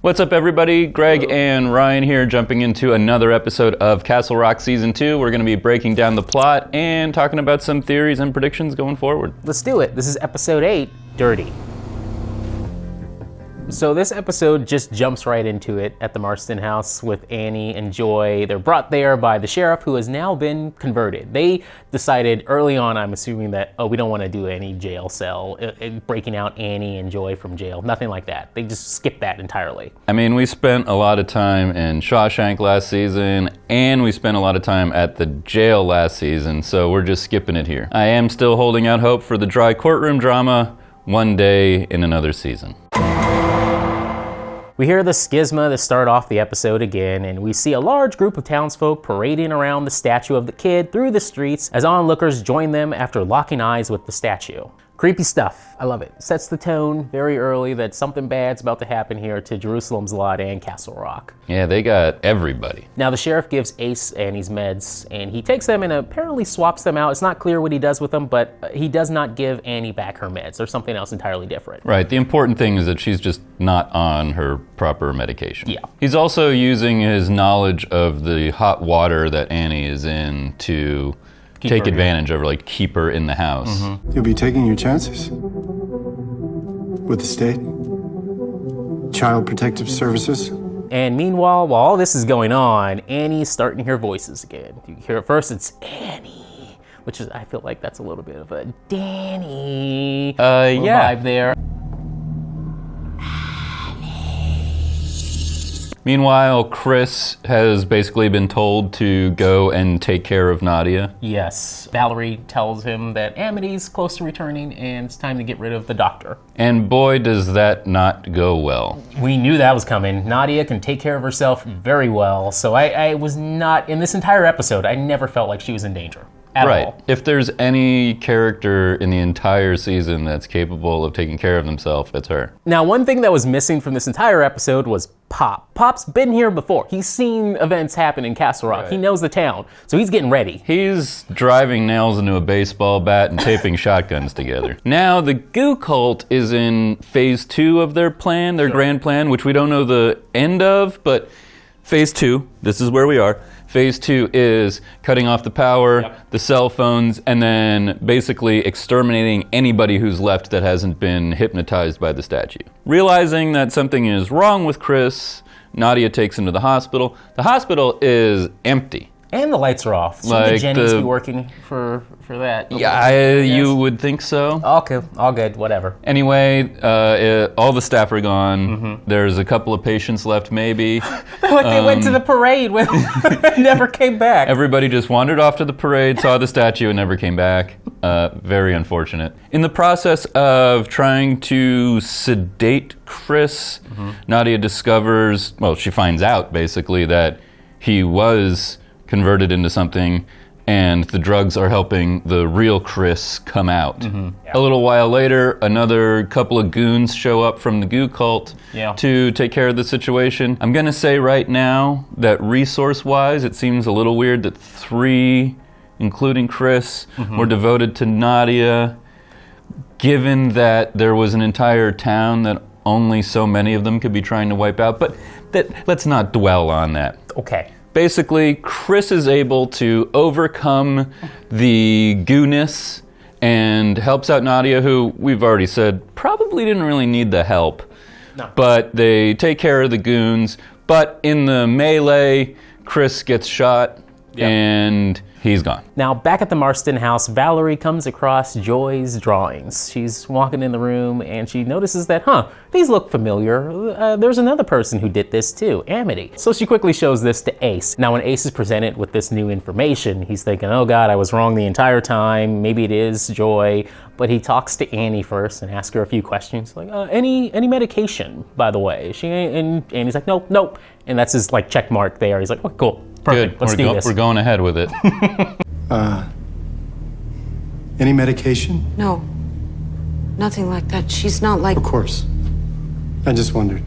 What's up, everybody? Greg and Ryan here, jumping into another episode of Castle Rock Season 2. We're going to be breaking down the plot and talking about some theories and predictions going forward. Let's do it. This is episode 8, Dirty. So this episode just jumps right into it at the Marsten House with Annie and Joy. They're brought there by the sheriff, who has now been converted. They decided early on, I'm assuming that, we don't want to do any jail cell, breaking out Annie and Joy from jail. Nothing like that. They just skipped that entirely. I mean, we spent a lot of time in Shawshank last season, and we spent a lot of time at the jail last season, so we're just skipping it here. I am still holding out hope for the dry courtroom drama one day in another season. We hear the schisma to start off the episode again, and we see a large group of townsfolk parading around the statue of the kid through the streets as onlookers join them after locking eyes with the statue. Creepy stuff. I love it. Sets the tone very early that something bad's about to happen here to Jerusalem's Lot and Castle Rock. Yeah, they got everybody. Now the sheriff gives Ace Annie's meds, and he takes them and apparently swaps them out. It's not clear what he does with them, but he does not give Annie back her meds. There's something else entirely different. Right, the important thing is that she's just not on her proper medication. Yeah. He's also using his knowledge of the hot water that Annie is in to take advantage of her, like keep her in the house. Mm-hmm. You'll be taking your chances with the state, Child Protective Services. And meanwhile, while all this is going on, Annie's starting to hear voices again. You hear at first it's Annie, which is, I feel like that's a little bit of a Danny vibe there. Meanwhile, Chris has basically been told to go and take care of Nadia. Yes. Valerie tells him that Amity's close to returning and it's time to get rid of the doctor. And boy, does that not go well. We knew that was coming. Nadia can take care of herself very well, so I was not, in this entire episode, I never felt like she was in danger. At all. If there's any character in the entire season that's capable of taking care of themselves, it's her. Now, one thing that was missing from this entire episode was Pop. Pop's been here before. He's seen events happen in Castle Rock. Right. He knows the town, so he's getting ready. He's driving nails into a baseball bat and taping shotguns together. Now, the Goo Cult is in phase 2 of their plan, their grand plan, which we don't know the end of, but phase 2, this is where we are. Phase 2 is cutting off the power, the cell phones, and then basically exterminating anybody who's left that hasn't been hypnotized by the statue. Realizing that something is wrong with Chris, Nadia takes him to the hospital. The hospital is empty. And the lights are off. So like Jenny's be working for that. Yeah, you would think so. Okay, all good, whatever. Anyway, all the staff are gone. Mm-hmm. There's a couple of patients left, maybe. Like they went to the parade with never came back. Everybody just wandered off to the parade, saw the statue, and never came back. Very unfortunate. In the process of trying to sedate Chris, Nadia discovers, she finds out basically that he was converted into something, and the drugs are helping the real Chris come out. Mm-hmm. Yeah. A little while later, another couple of goons show up from the Goo Cult to take care of the situation. I'm gonna say right now that resource-wise, it seems a little weird that 3, including Chris, were devoted to Nadia, given that there was an entire town that only so many of them could be trying to wipe out. But let's not dwell on that. Okay. Basically, Chris is able to overcome the gooness and helps out Nadia, who we've already said probably didn't really need the help. No. But they take care of the goons. But in the melee, Chris gets shot and he's gone. Now, back at the Marsten House, Valerie comes across Joy's drawings. She's walking in the room and she notices that, these look familiar. There's another person who did this too, Amity. So she quickly shows this to Ace. Now, when Ace is presented with this new information, he's thinking, oh God, I was wrong the entire time. Maybe it is Joy. But he talks to Annie first and asks her a few questions, like, any medication, by the way? And Annie's like, nope. And that's his check mark there. He's like, oh, cool. Perfect. Good. Let's do this. We're going ahead with it. Any medication? No. Nothing like that. She's not like... Of course. I just wondered.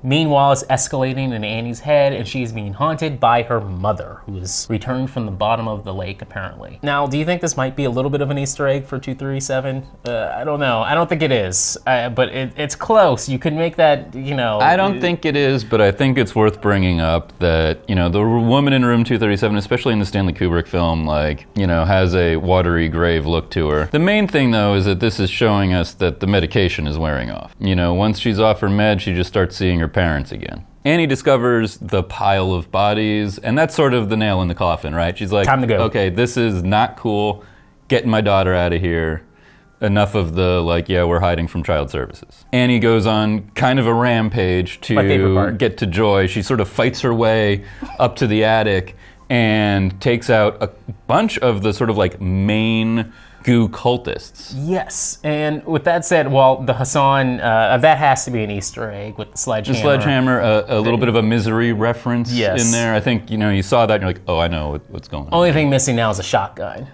Meanwhile, it's escalating in Annie's head, and she's being haunted by her mother, who has returned from the bottom of the lake, apparently. Now, do you think this might be a little bit of an Easter egg for 237? I don't know. I don't think it is, but it's close. You could make that, I don't think it is, but I think it's worth bringing up that, the woman in room 237, especially in the Stanley Kubrick film, has a watery grave look to her. The main thing, though, is that this is showing us that the medication is wearing off. Once she's off her med, she just starts seeing her parents again. Annie discovers the pile of bodies, and that's sort of the nail in the coffin, right? She's like, time to go. Okay, this is not cool. Getting my daughter out of here. Enough of the, we're hiding from child services. Annie goes on kind of a rampage to get to Joy. She sort of fights her way up to the attic and takes out a bunch of the sort of main Goo cultists. Yes, and with that said, the Hassan, that has to be an Easter egg with the sledgehammer. The sledgehammer, a little bit of a Misery reference in there. I think, you saw that and you're like, oh, I know what's going on. Only thing missing now is a shotgun.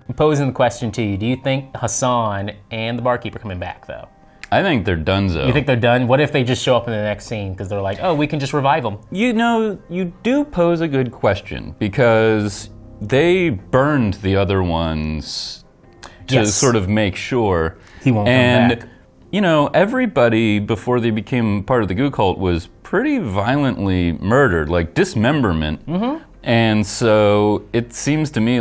I'm posing the question to you, do you think Hassan and the barkeeper are coming back, though? I think they're donezo. You think they're done? What if they just show up in the next scene because they're like, oh, we can just revive them? You do pose a good question because they burned the other ones to sort of make sure. He won't come back. Everybody before they became part of the Goo Cult was pretty violently murdered, dismemberment. Mm-hmm. And so it seems to me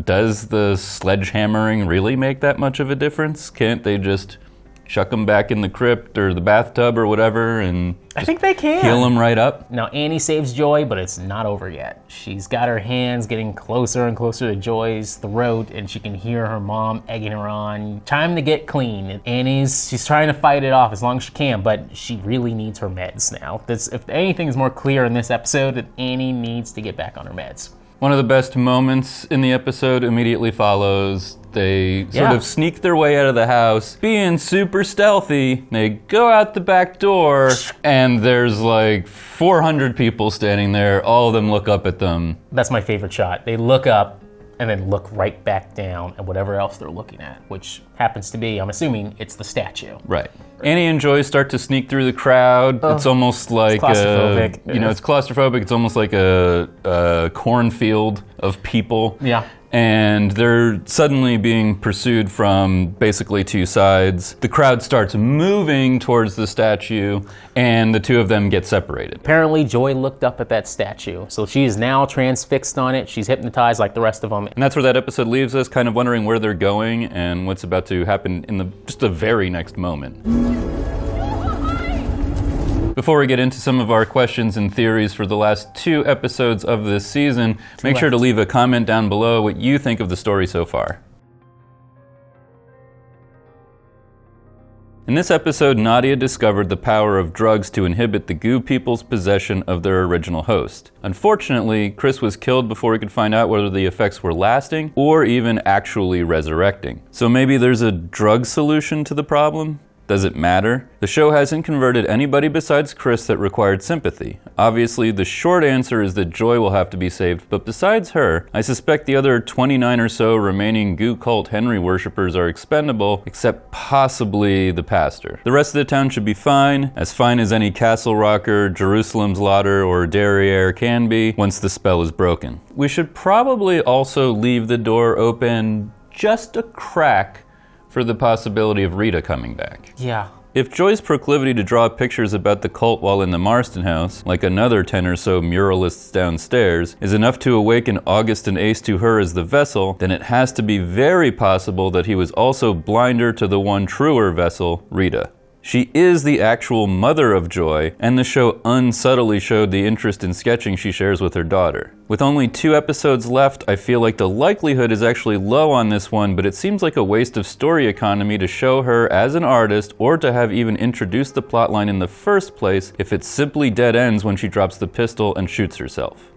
does the sledgehammering really make that much of a difference? Can't they just chuck them back in the crypt or the bathtub or whatever and I think they can heal them right up? Now, Annie saves Joy, but it's not over yet. She's got her hands getting closer and closer to Joy's throat, and she can hear her mom egging her on. Time to get clean. She's trying to fight it off as long as she can, but she really needs her meds now. If anything is more clear in this episode, that Annie needs to get back on her meds. One of the best moments in the episode immediately follows. They sort of sneak their way out of the house, being super stealthy. They go out the back door, and there's 400 people standing there. All of them look up at them. That's my favorite shot. They look up and then look right back down at whatever else they're looking at, which happens to be, I'm assuming, it's the statue. Right. Annie and Joy start to sneak through the crowd. It's almost like claustrophobic. It's claustrophobic. It's almost like a cornfield of people. Yeah. And they're suddenly being pursued from basically two sides. The crowd starts moving towards the statue, and the two of them get separated. Apparently, Joy looked up at that statue, so she is now transfixed on it. She's hypnotized like the rest of them. And that's where that episode leaves us, kind of wondering where they're going and what's about to happen in just the very next moment. Before we get into some of our questions and theories for the last two episodes of this season, make sure to leave a comment down below what you think of the story so far. In this episode, Nadia discovered the power of drugs to inhibit the Goo people's possession of their original host. Unfortunately, Chris was killed before he could find out whether the effects were lasting or even actually resurrecting. So maybe there's a drug solution to the problem? Does it matter? The show hasn't converted anybody besides Chris that required sympathy. Obviously, the short answer is that Joy will have to be saved, but besides her, I suspect the other 29 or so remaining Goo Cult Henry worshippers are expendable, except possibly the pastor. The rest of the town should be fine as any Castle Rocker, Jerusalem's Lauder, or Derriere can be once the spell is broken. We should probably also leave the door open just a crack for the possibility of Rita coming back. Yeah. If Joy's proclivity to draw pictures about the cult while in the Marsten House, like another 10 or so muralists downstairs, is enough to awaken August and Ace to her as the vessel, then it has to be very possible that he was also blinder to the one truer vessel, Rita. She is the actual mother of Joy, and the show unsubtly showed the interest in sketching she shares with her daughter. With only 2 episodes left, I feel like the likelihood is actually low on this one, but it seems like a waste of story economy to show her as an artist or to have even introduced the plotline in the first place if it simply dead ends when she drops the pistol and shoots herself.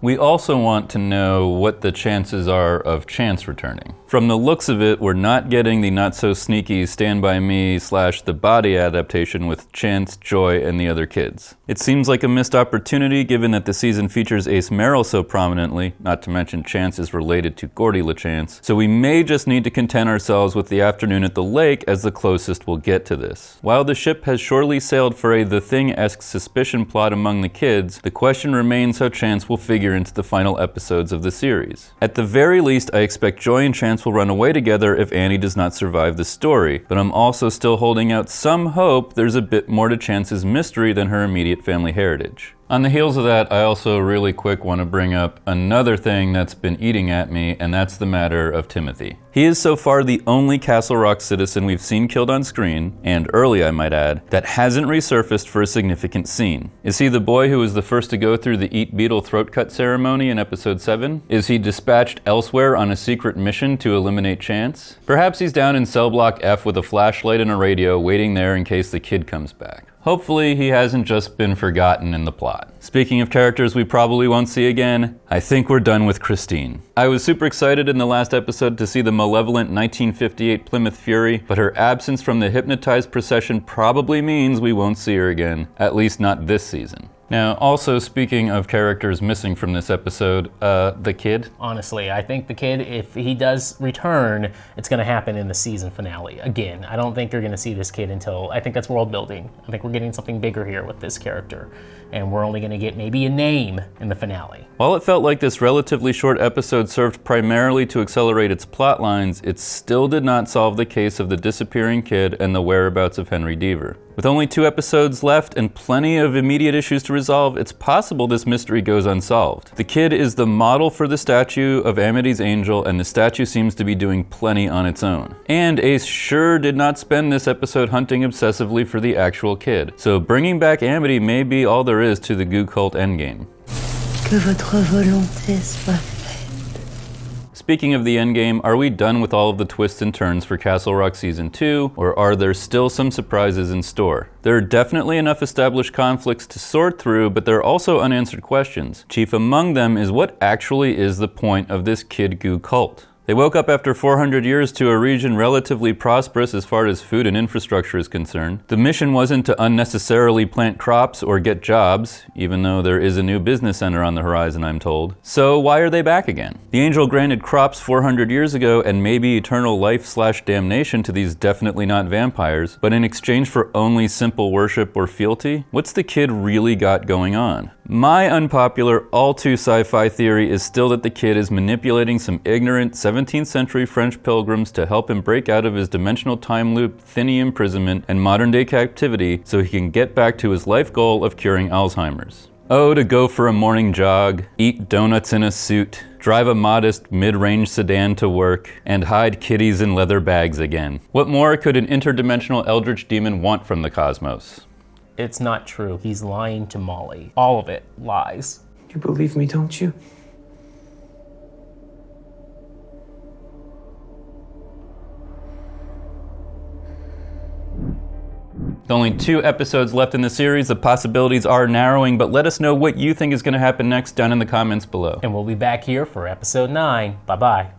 We also want to know what the chances are of Chance returning. From the looks of it, we're not getting the not-so-sneaky Stand By Me / The Body adaptation with Chance, Joy, and the other kids. It seems like a missed opportunity given that the season features Ace Merrill so prominently, not to mention Chance is related to Gordy LaChance, so we may just need to content ourselves with the afternoon at the lake as the closest we'll get to this. While the ship has surely sailed for a The Thing-esque suspicion plot among the kids, the question remains how Chance will figure into the final episodes of the series. At the very least, I expect Joy and Chance will run away together if Annie does not survive the story, but I'm also still holding out some hope there's a bit more to Chance's mystery than her immediate family heritage. On the heels of that, I also really quick want to bring up another thing that's been eating at me, and that's the matter of Timothy. He is so far the only Castle Rock citizen we've seen killed on screen, and early I might add, that hasn't resurfaced for a significant scene. Is he the boy who was the first to go through the Eat Beetle throat cut ceremony in episode 7? Is he dispatched elsewhere on a secret mission to eliminate Chance? Perhaps he's down in cell block F with a flashlight and a radio waiting there in case the kid comes back. Hopefully he hasn't just been forgotten in the plot. Speaking of characters we probably won't see again, I think we're done with Christine. I was super excited in the last episode to see the malevolent 1958 Plymouth Fury, but her absence from the hypnotized procession probably means we won't see her again, at least not this season. Now, also speaking of characters missing from this episode, the kid? Honestly, I think the kid, if he does return, it's going to happen in the season finale. Again, I don't think you're going to see this kid until, I think that's world building. I think we're getting something bigger here with this character. And we're only going to get maybe a name in the finale. While it felt like this relatively short episode served primarily to accelerate its plot lines, it still did not solve the case of the disappearing kid and the whereabouts of Henry Deaver. With only 2 episodes left and plenty of immediate issues to resolve, it's possible this mystery goes unsolved. The kid is the model for the statue of Amity's angel, and the statue seems to be doing plenty on its own. And Ace sure did not spend this episode hunting obsessively for the actual kid, so bringing back Amity may be all there is to the Goo Cult endgame. Que votre volonté soit faite. Speaking of the endgame, are we done with all of the twists and turns for Castle Rock Season 2, or are there still some surprises in store? There are definitely enough established conflicts to sort through, but there are also unanswered questions. Chief among them is what actually is the point of this kid Goo Cult? They woke up after 400 years to a region relatively prosperous as far as food and infrastructure is concerned. The mission wasn't to unnecessarily plant crops or get jobs, even though there is a new business center on the horizon, I'm told. So why are they back again? The angel granted crops 400 years ago and maybe eternal life/damnation to these definitely not vampires, but in exchange for only simple worship or fealty? What's the kid really got going on? My unpopular, all too sci-fi theory is still that the kid is manipulating some ignorant 17th century French pilgrims to help him break out of his dimensional time loop, thinny imprisonment, and modern day captivity so he can get back to his life goal of curing Alzheimer's. Oh, to go for a morning jog, eat donuts in a suit, drive a modest mid-range sedan to work, and hide kitties in leather bags again. What more could an interdimensional eldritch demon want from the cosmos? It's not true. He's lying to Molly. All of it lies. You believe me, don't you? With only 2 episodes left in the series, the possibilities are narrowing, but let us know what you think is going to happen next down in the comments below. And we'll be back here for episode 9. Bye-bye.